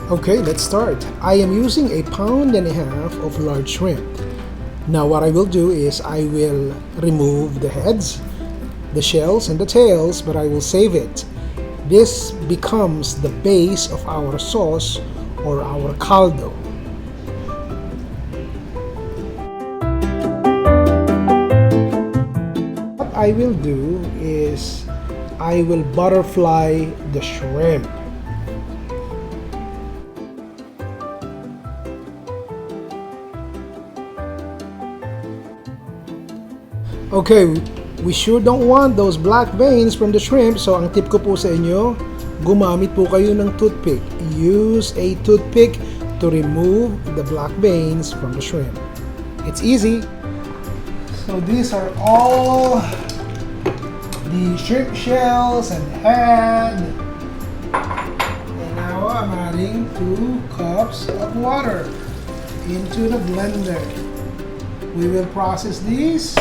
Okay, let's start. I am using 1.5 pounds of large shrimp. Now what I will do is I will remove the heads, the shells, and the tails, but I will save it. This becomes the base of our sauce or our caldo. What I will do is I will butterfly the shrimp. Okay, we sure don't want those black veins from the shrimp, so ang tip ko po sa inyo, gumamit po kayo ng toothpick. Use a toothpick to remove the black veins from the shrimp. It's easy. So these are all the shrimp shells and head. And now I'm adding 2 cups of water into the blender. We will process these.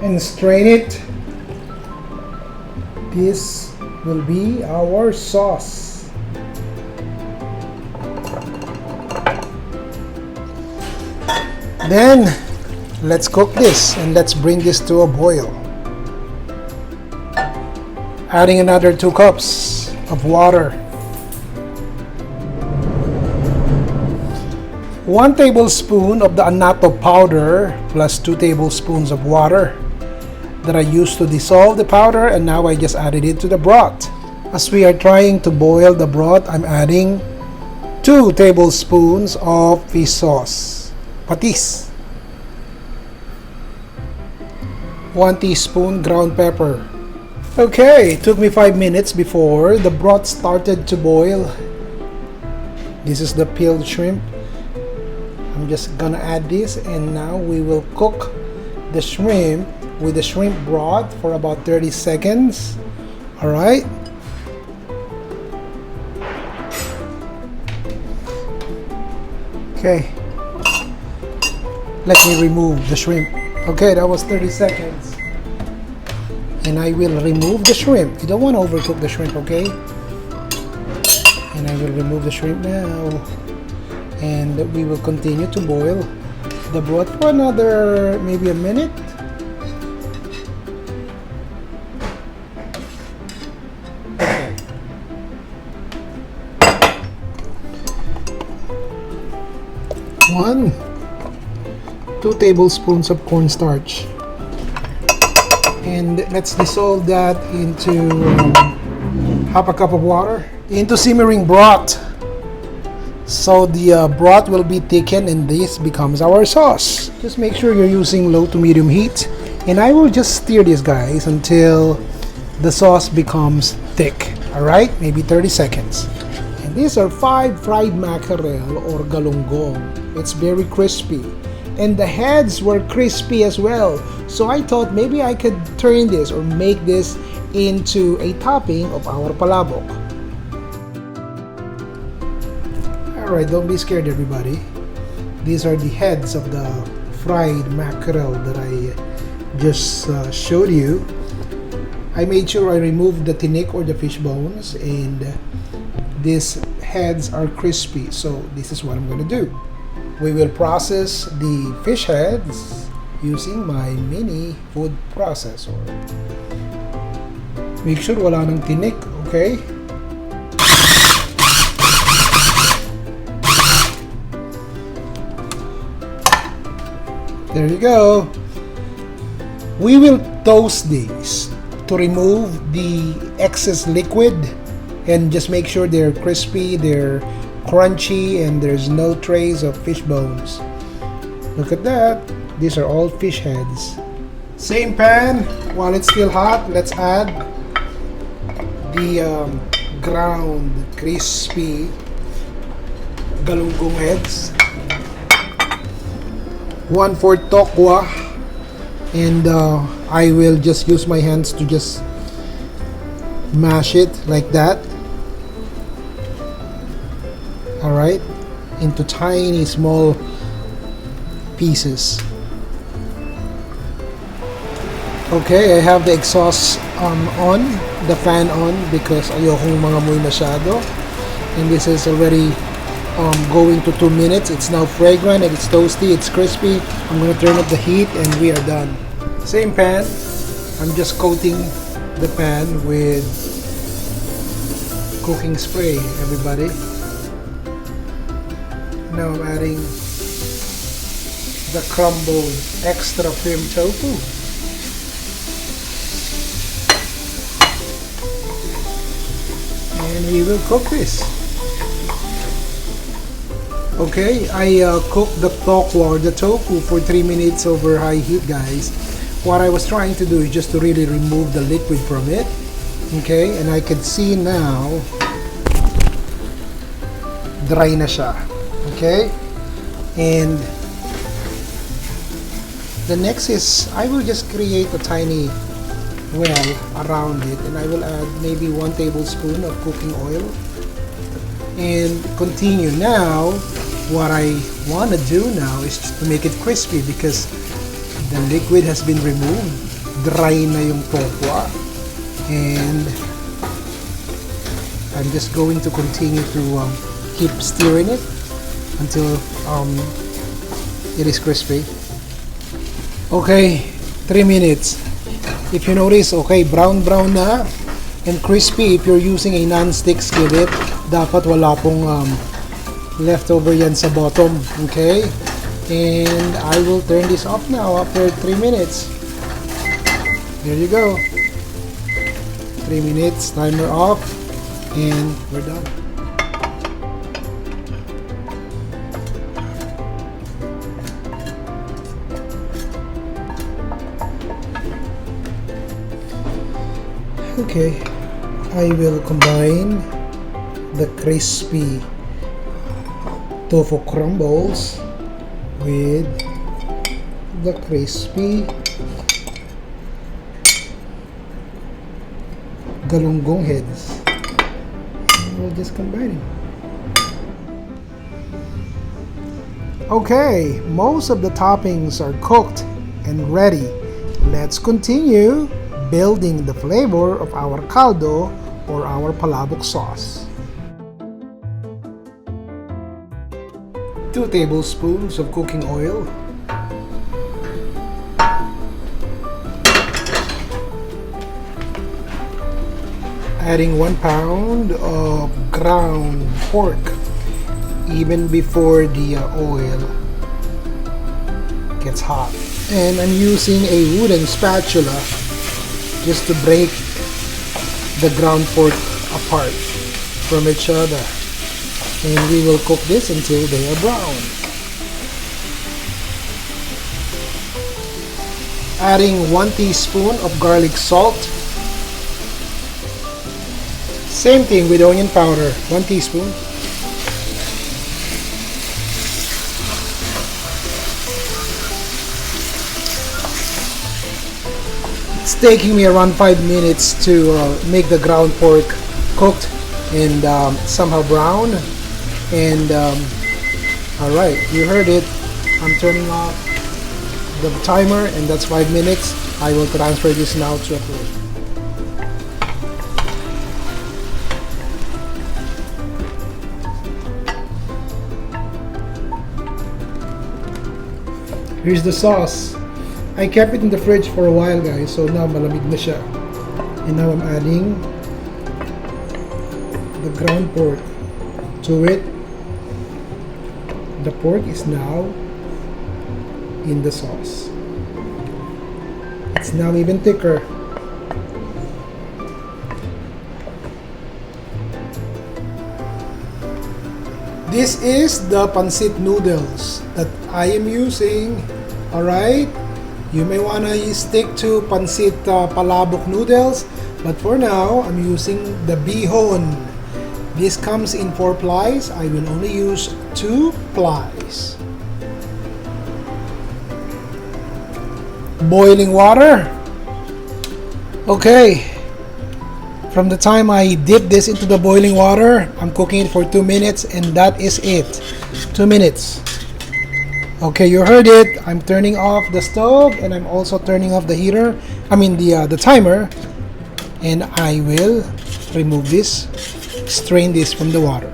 And strain it. This will be our sauce. Then let's cook this and let's bring this to a boil. Adding another 2 cups of water. 1 tablespoon of the anato powder plus 2 tablespoons of water that I used to dissolve the powder, and now I just added it to the broth. As we are trying to boil the broth, I'm adding 2 tablespoons of fish sauce, patis, 1 teaspoon ground pepper. Okay, it took me 5 minutes before the broth started to boil. This is the peeled shrimp. I'm just gonna add this, and now we will cook the shrimp with the shrimp broth for about 30 seconds. Alright? Okay. Let me remove the shrimp. Okay, that was 30 seconds. And I will remove the shrimp. You don't want to overcook the shrimp, okay? And I will remove the shrimp now. And we will continue to boil the broth for another maybe a minute. Okay. 2 tablespoons of cornstarch, and let's dissolve that into half a cup of water into simmering broth. So the broth will be thickened, and this becomes our sauce. Just make sure you're using low to medium heat, and I will just stir this, guys, until the sauce becomes thick. Alright, maybe 30 seconds. And these are 5 fried mackerel or galunggong. It's very crispy, and the heads were crispy as well. So I thought maybe I could turn this or make this into a topping of our palabok. Alright, don't be scared, everybody. These are the heads of the fried mackerel that I just showed you. I made sure I removed the tinik or the fish bones, and these heads are crispy. So this is what I'm going to do. We will process the fish heads using my mini food processor. Make sure wala nang tinik, okay? There you go. We will toast these to remove the excess liquid and just make sure they're crispy, they're crunchy and there's no trace of fish bones. Look at that. These are all fish heads. Same pan. While it's still hot, let's add the ground crispy galunggong heads. 1/4 tokwa, and I will just use my hands to just mash it like that. Alright, into tiny small pieces. Okay, I have the exhaust on, the fan on, because ayokong mangamoy masyado. And this is already going to 2 minutes. It's now fragrant and it's toasty, it's crispy. I'm gonna turn up the heat and we are done. Same pan. I'm just coating the pan with cooking spray, everybody. Now I'm adding the crumbled extra firm tofu. And we will cook this. Okay, I cooked the tokwa or the tofu for 3 minutes over high heat, guys. What I was trying to do is just to really remove the liquid from it. Okay, and I can see now dry na siya. Okay, and the next is I will just create a tiny well around it, and I will add maybe 1 tablespoon of cooking oil and continue. Now what I want to do now is just to make it crispy because the liquid has been removed, dry na yung tokwa, and I'm just going to continue to keep stirring it until it is crispy. Okay, 3 minutes. If you notice, okay, brown na and crispy. If you're using a non-stick skillet, dapat wala pong leftover yan sa bottom. Okay, and I will turn this off now after 3 minutes. There you go. 3 minutes, timer off, and we're done. Okay, I will combine the crispy tofu crumbles with the crispy galunggong heads. We'll just combine it. Okay, most of the toppings are cooked and ready. Let's continue building the flavor of our caldo or our palabok sauce. 2 tablespoons of cooking oil. Adding 1 pound of ground pork even before the oil gets hot. And I'm using a wooden spatula just to break the ground pork apart from each other, and we will cook this until they are brown. Adding 1 teaspoon of garlic salt. Same thing with onion powder, 1 teaspoon. It's taking me around 5 minutes to make the ground pork cooked and somehow brown. And alright, you heard it. I'm turning off the timer, and that's 5 minutes. I will transfer this now to a plate. Here's the sauce. I kept it in the fridge for a while, guys, so now malamig na siya. And now I'm adding the ground pork to it. The pork is now in the sauce. It's now even thicker. This is the pancit noodles that I am using. Alright? You may wanna stick to pancit palabok noodles, but for now, I'm using the bihon. This comes in 4 plies. I will only use 2 plies. Boiling water. Okay. From the time I dip this into the boiling water, I'm cooking it for 2 minutes, and that is it. 2 minutes. Okay, you heard it. I'm turning off the stove, and I'm also turning off the heater. I mean the timer. And I will remove this, strain this from the water.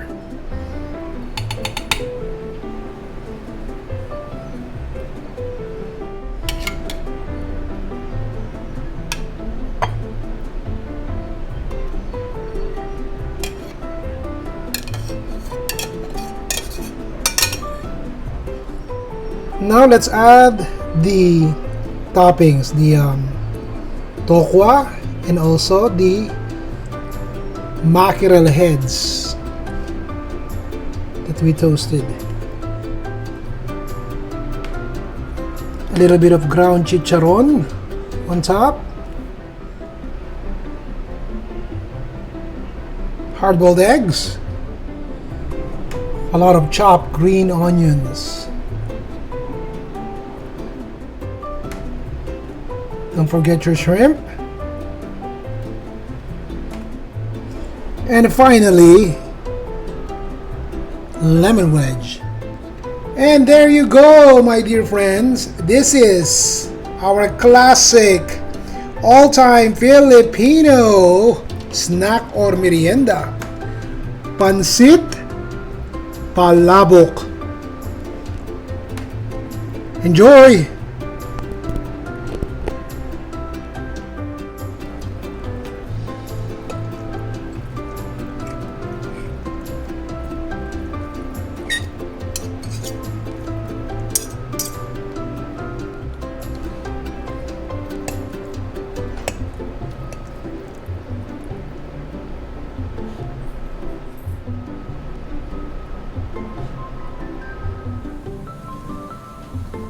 Now let's add the toppings, the tofu and also the mackerel heads that we toasted. A little bit of ground chicharron on top. Hard-boiled eggs. A lot of chopped green onions. Don't forget your shrimp. And finally, lemon wedge. And there you go, my dear friends. This is our classic, all-time Filipino snack or merienda. Pancit Palabok. Enjoy!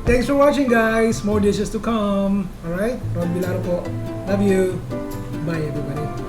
Thanks for watching, guys. More dishes to come. Alright? Ron Bilaro po. Love you. Bye, everybody.